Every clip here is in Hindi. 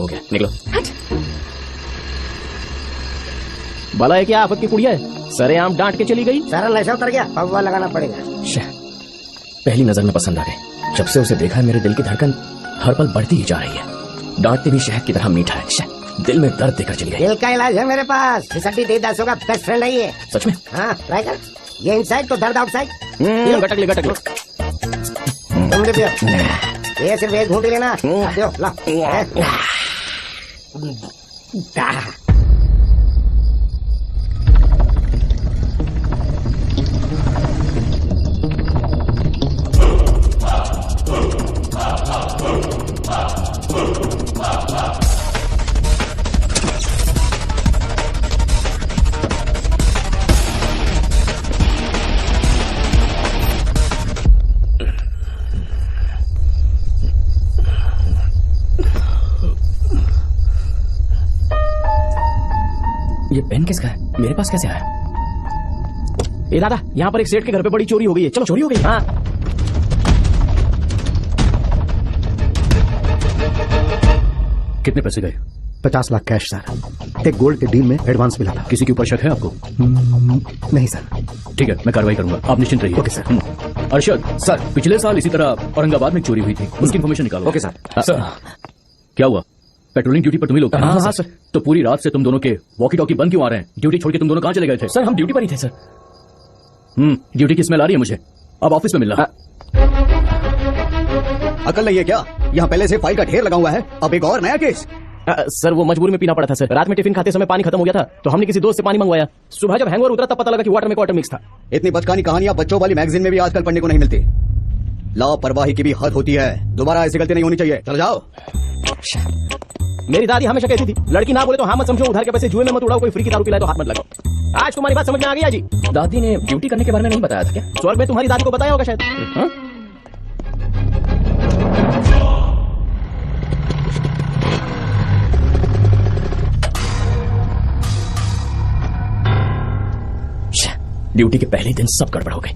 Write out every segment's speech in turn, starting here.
गया, निकलो। भला है क्या आफत की कुड़िया है, सरेआम डांट के चली गई। सारा नशा उतर गया, पगवा लगाना पड़ेगा। पहली नजर में पसंद आ गई, जब से उसे देखा है मेरे दिल की धड़कन हर पल बढ़ती ही जा रही है। डांटते भी शहद की तरह मीठा है, दिल में दर्द देकर चली गई। दिल का इलाज है मेरे पास, फिसड्डी देवदासों का बेस्ट फ्रेंड है ये। सच में? हाँ ट्राई कर, ये इनसाइड तो दर्द आउटसाइड। गटक ले। तुम भी पियो, ये सिर्फ एक घूंटी लेना। पियो ला। ये पेन किसका है, मेरे पास कैसे आया? ए दादा, यहाँ पर एक सेठ के घर पे बड़ी चोरी हो गई है। चलो। चोरी हो गई? हाँ। कितने पैसे गए? 50 लाख कैश सर, एक गोल्ड के डील में एडवांस मिला था। किसी के ऊपर शक है आपको? नहीं सर। ठीक है, मैं कार्रवाई करूंगा, आप निश्चिंत रहिए। Okay sir. अरशद सर, पिछले साल इसी तरह औरंगाबाद में चोरी हुई थी, उसकी इन्फॉर्मेशन निकालो। Okay sir. सर क्या हुआ? पेट्रोलिंग ड्यूटी पर तुम ही लोग थे? हाँ सर। तो पूरी रात से तुम दोनों के वॉकी टॉकी बंद क्यों आ रहे हैं? ड्यूटी छोड़ के तुम दोनों कहाँ चले गए थे? सर हम ड्यूटी पर ही थे सर। ड्यूटी की स्मेल आ रही है मुझे, अब ऑफिस में मिलना। अकल नहीं है क्या? यहाँ पहले से फाइल का ढेर लगा हुआ है, अब एक और नया केस। सर वो मजबूरी में पीना पड़ा था सर, रात में टिफिन खाते समय पानी खत्म हो गया था, तो हमने किसी दोस्त से पानी मंगवाया। सुबह जब हैंगओवर उतरा तब पता लगा कि वाटर में वाटर मिक्स था। इतनी बचकानी कहानियां बच्चों वाली मैगजीन में भी आजकल पढ़ने को नहीं मिलती। लापरवाही की भी हद होती है, दोबारा ऐसी गलती नहीं होनी चाहिए। चलो जाओ। मेरी दादी हमेशा कहती थी, लड़की ना बोले तो हाँ मत समझो, उधार के पैसे जुए में मत उड़ाओ, कोई फ्री की दारू पिलाए तो हाथ मत लगाओ। आज तुम्हारी बात समझ में आ गई जी। दादी ने ड्यूटी करने के बारे में नहीं बताया था क्या? स्वर्ग में तुम्हारी दादी को बताया होगा शायद। हाँ? ड्यूटी के पहले दिन सब गड़बड़ हो गई।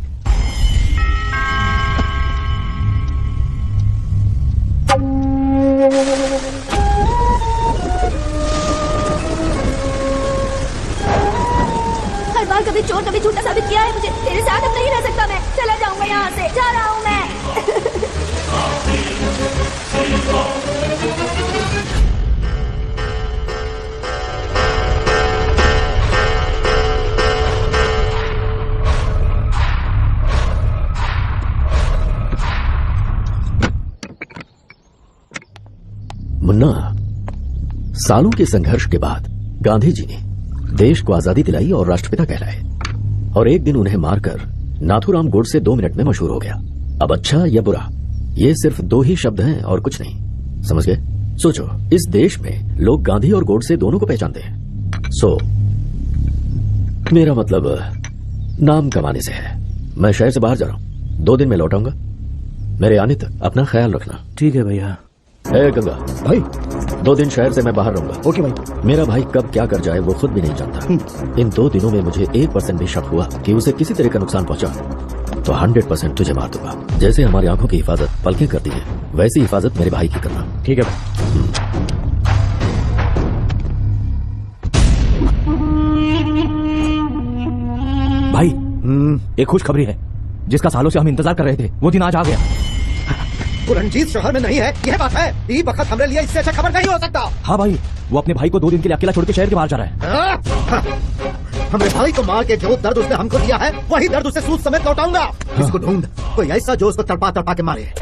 हर बार कभी चोर कभी झूठा साबित किया है मुझे। तेरे साथ अब नहीं रह सकता मैं, चला जाऊंगा यहाँ से, जा रहा हूँ मैं। मुन्ना, सालों के संघर्ष के बाद गांधी जी ने देश को आजादी दिलाई और राष्ट्रपिता कहलाए, और एक दिन उन्हें मारकर नाथूराम गोडसे 2 मिनट में मशहूर हो गया। अब अच्छा या बुरा, ये सिर्फ 2 ही शब्द हैं और कुछ नहीं। समझ गए? सोचो, इस देश में लोग गांधी और गोडसे दोनों को पहचानते हैं। सो मेरा मतलब नाम कमाने से है। मैं शहर से बाहर जा रहा हूं, 2 दिन में लौट आऊंगा। मेरे आने तक अपना ख्याल रखना। ठीक है भैया। गंगा भाई, 2 दिन शहर से मैं बाहर रहूंगा। ओके भाई। मेरा भाई कब क्या कर जाए वो खुद भी नहीं जानता। इन 2 दिनों में मुझे 1% भी शक हुआ कि उसे किसी तरह का नुकसान पहुंचा तो 100% तुझे मार दूंगा। जैसे हमारी आंखों की हिफाजत पलकें करती है, वैसी हिफाजत मेरे भाई की करना। ठीक है भाई। एक खुशखबरी है, जिसका सालों से हम इंतजार कर रहे थे, वो दिन आज आ गया। वो रंजीत शहर में नहीं है, यह बात है। ये वक्त हमरे लिए इससे अच्छा खबर नहीं हो सकता। हाँ भाई, वो अपने भाई को 2 दिन के लिए अकेला छोड़ के शहर के बाहर जा रहा है। हमरे भाई को मार के जो दर्द उसने हमको दिया है, वही दर्द उसे सूद समेत लौटाऊंगा। इसको ढूंढ, कोई ऐसा जो उसको तड़पा तड़पा के मारे।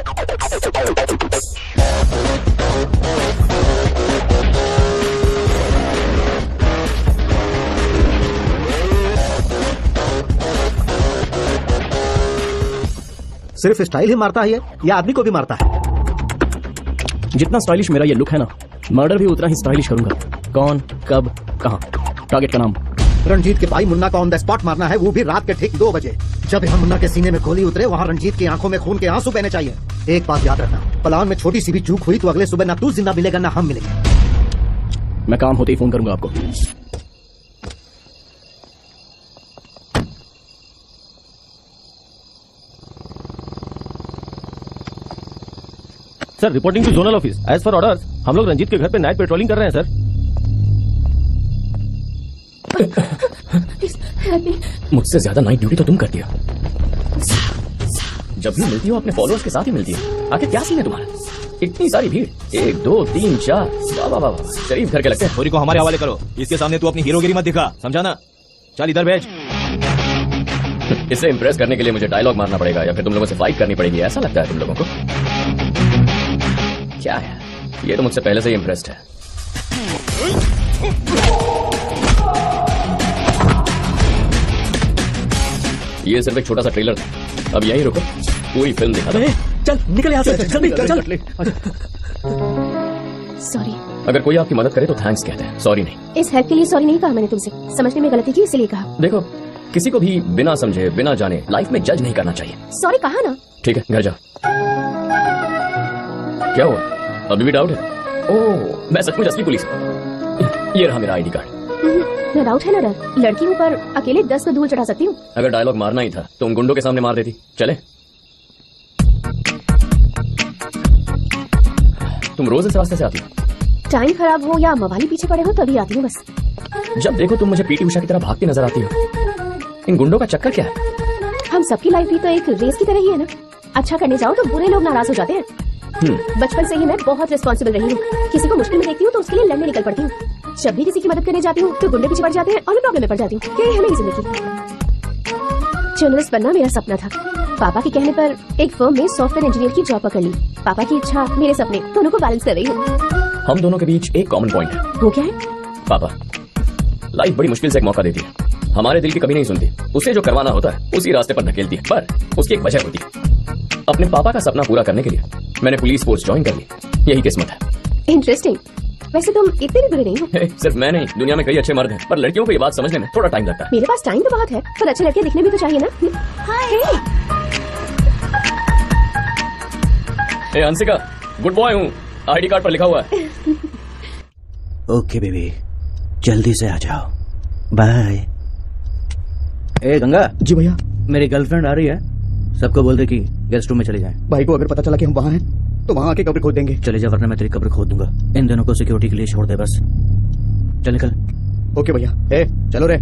सिर्फ स्टाइल ही मारता है या आदमी को भी मारता है? जितना स्टाइलिश मेरा ये लुक है ना, मर्डर भी उतना ही स्टाइलिश करूंगा। कौन, कब, कहाँ, टारगेट का नाम। रंजीत के भाई मुन्ना को ऑन द स्पॉट मारना है, वो भी रात के ठीक 2 बजे। जब हम मुन्ना के सीने में गोली उतरे, वहाँ रंजीत की आंखों में खून के आंसू बहने चाहिए। एक बात याद रखना, प्लान में छोटी सी भी चूक हुई तो अगले सुबह ना तू जिंदा मिलेगा ना हम मिलेंगे। मैं काम होते ही फोन करूंगा आपको। Sir reporting to zonal office. As for orders हम लोग रंजीत के घर पे नाइट पेट्रोलिंग कर रहे हैं सर। मुझसे ज्यादा नाइट ड्यूटी तो तुम करती हो। जब भी मिलती हो अपने फॉलोअर्स के साथ ही मिलती है। आखिर क्या सीन है तुम्हारा? इतनी सारी भीड़, 1 2 3 4, वाह वाह वाह, शरीफ घर के लगते हैं। छोरी को हमारे हवाले करो, इसके सामने तू अपनी हीरोगिरी मत दिखा, समझा ना? चल इधर भेज। इसे इम्प्रेस करने के लिए मुझे डायलॉग मारना पड़ेगा या फिर तुम लोगों से फाइट करनी पड़ेगी, ऐसा लगता है तुम लोगों को? क्या है, ये तो मुझसे पहले से ही इम्प्रेस्ड है। ये सिर्फ एक छोटा सा ट्रेलर था, अब यहीं रुको, पूरी फिल्म दिखा दो। चल निकल यहाँ से, जल्दी चल। सॉरी। अगर कोई आपकी मदद करे तो थैंक्स कहते हैं, सॉरी नहीं। इस हेल्प के लिए सॉरी नहीं कहा मैंने तुमसे, समझने में गलती की इसलिए कहा। देखो, किसी को भी बिना समझे बिना जाने लाइफ में जज नहीं करना चाहिए। सॉरी कहा ना। ठीक है, घर जाओ। क्या हुआ, अभी भी डाउट है? ओह, मैं सचमुच असली पुलिस हूँ। ये रहा मेरा आईडी कार्ड। मैं डाउट है ना डर, लड़की हूँ पर अकेले 10 को धूल चढ़ा सकती हूँ। अगर डायलॉग मारना ही था तो उन गुंडों के सामने मार देती। चले, तुम रोज इस रास्ते से आती हो? टाइम खराब हो या मवाली पीछे पड़े हो तभी आती हूँ बस। जब देखो तुम मुझे पीटी उषा की तरह भागती नजर आती हो। इन गुंडों का चक्कर क्या है? हम सबकी लाइफ भी तो एक रेस की तरह ही है ना। अच्छा करने जाओ तो बुरे लोग नाराज हो जाते हैं। बचपन से ही मैं बहुत रिस्पॉन्सिबल रही हूँ। किसी को मुश्किल में देखती हूँ तो उसके लिए लड़ने निकल पड़ती हूँ। जब भी किसी की मदद करने जाती हूँ तो गुंडे पीछे पड़ जाते हैं और मैं प्रॉब्लम में पड़ जाती हूँ। यही है मेरी जिंदगी। जर्नलिस्ट बनना मेरा सपना था। पापा के कहने पर एक फर्म में सॉफ्टवेयर इंजीनियर की जॉब पकड़ ली। पापा की इच्छा, मेरे सपने, दोनों को बैलेंस कर रही हूँ। हम दोनों के बीच एक कॉमन पॉइंट है। वो क्या है? पापा। लाइफ बड़ी मुश्किल से एक मौका देती है, हमारे दिल की कभी नहीं सुनती। उसे जो करवाना होता है उसी रास्ते पर धकेलती है, पर उसकी एक वजह होती है। अपने पापा का सपना पूरा करने के लिए मैंने पुलिस फोर्स ज्वाइन कर ली। यही किस्मत है। इंटरेस्टिंग। वैसे तुम इतने भी बुरे नहीं हो। सिर्फ मैं नहीं, दुनिया में कई अच्छे मर्द हैं, पर लड़कियों को ये बात समझने में थोड़ा टाइम लगता है। मेरे पास टाइम तो बहुत है, पर अच्छे लड़के दिखने भी तो चाहिए ना। हाय। ए हंसिका, गुड बॉय हूँ, आईडी कार्ड पर लिखा हुआ है। ओके बेबी, जल्दी से आ जाओ, बाय। ए गंगा। जी भैया। मेरी गर्लफ्रेंड आ रही है, सबको बोल दे कि गेस्ट रूम में चले जाएं। भाई को अगर पता चला कि हम वहाँ हैं तो वहाँ आके कब्र खोद देंगे। चले जा वरना मैं तेरी कब्र खोद दूंगा। इन दोनों को सिक्योरिटी के लिए छोड़ दे बस। चल निकल। ओके भैया। ए चलो रे।